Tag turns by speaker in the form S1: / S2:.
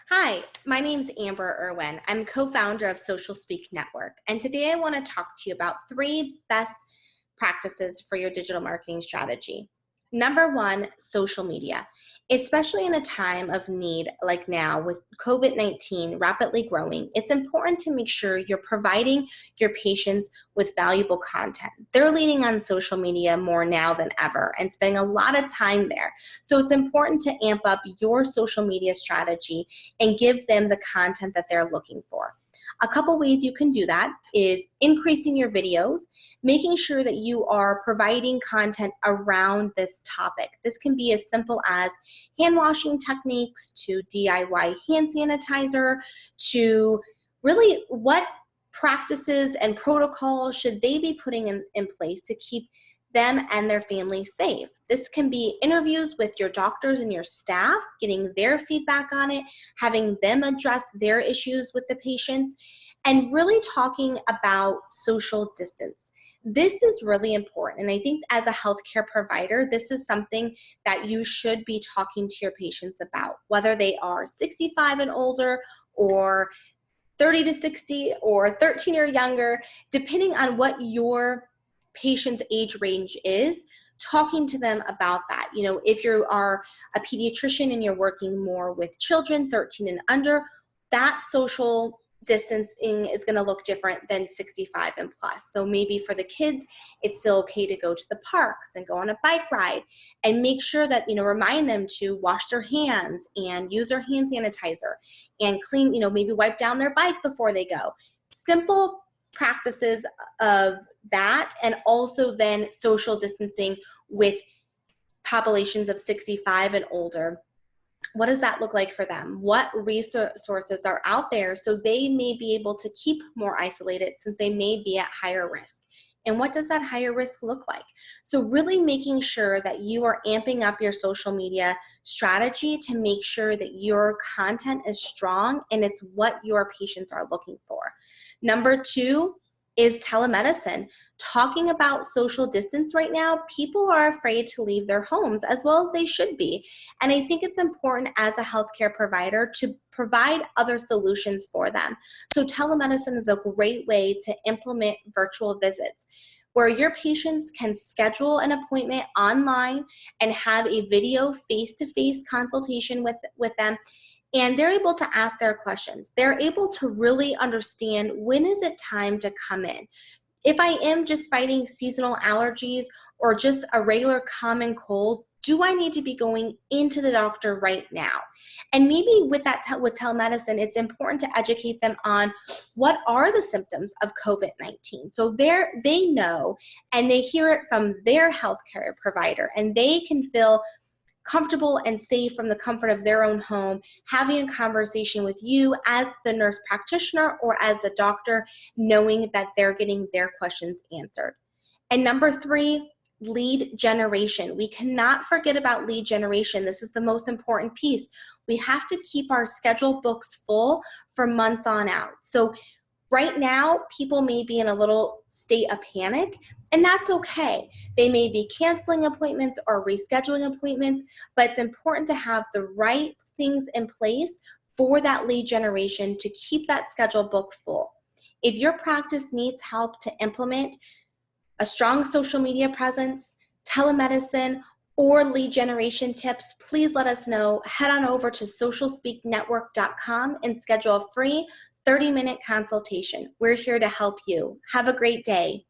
S1: Hi, my name's Amber Irwin. I'm co-founder of Social Speak Network, and today I want to talk to you about 3 best practices for your digital marketing strategy. Number 1, social media. Especially in a time of need like now with COVID-19 rapidly growing, it's important to make sure you're providing your patients with valuable content. They're leaning on social media more now than ever and spending a lot of time there. So it's important to amp up your social media strategy and give them the content that they're looking for. A couple ways you can do that is increasing your videos, making sure that you are providing content around this topic. This can be as simple as hand washing techniques to DIY hand sanitizer to really what practices and protocols should they be putting in place to keep them and their families safe. This can be interviews with your doctors and your staff, getting their feedback on it, having them address their issues with the patients, and really talking about social distance. This is really important. And I think as a healthcare provider, this is something that you should be talking to your patients about, whether they are 65 and older or 30 to 60 or 13 or younger, depending on what your patient's age range is, talking to them about that. You know, if you are a pediatrician and you're working more with children 13 and under, that social distancing is going to look different than 65 and plus. So maybe for the kids, it's still okay to go to the parks and go on a bike ride and make sure that, remind them to wash their hands and use their hand sanitizer and clean, maybe wipe down their bike before they go. Simple practices of that, and also then social distancing with populations of 65 and older. What does that look like for them? What resources are out there so they may be able to keep more isolated since they may be at higher risk? And what does that higher risk look like? So really making sure that you are amping up your social media strategy to make sure that your content is strong and it's what your patients are looking for. Number 2 is telemedicine. Talking about social distance right now, people are afraid to leave their homes, as well as they should be. And I think it's important as a healthcare provider to provide other solutions for them. So telemedicine is a great way to implement virtual visits, where your patients can schedule an appointment online and have a video face-to-face consultation with them. And they're able to ask their questions. They're able to really understand, when is it time to come in? If I am just fighting seasonal allergies or just a regular common cold, do I need to be going into the doctor right now? And maybe with with telemedicine, it's important to educate them on what are the symptoms of COVID-19. So they know, and they hear it from their healthcare provider, and they can feel comfortable and safe from the comfort of their own home, having a conversation with you as the nurse practitioner or as the doctor, knowing that they're getting their questions answered. And number 3, lead generation. We cannot forget about lead generation. This is the most important piece. We have to keep our schedule books full for months on out. So right now, people may be in a little state of panic, and that's okay. They may be canceling appointments or rescheduling appointments, but it's important to have the right things in place for that lead generation to keep that schedule book full. If your practice needs help to implement a strong social media presence, telemedicine, or lead generation tips, please let us know. Head on over to socialspeaknetwork.com and schedule a free 30-minute consultation. We're here to help you. Have a great day.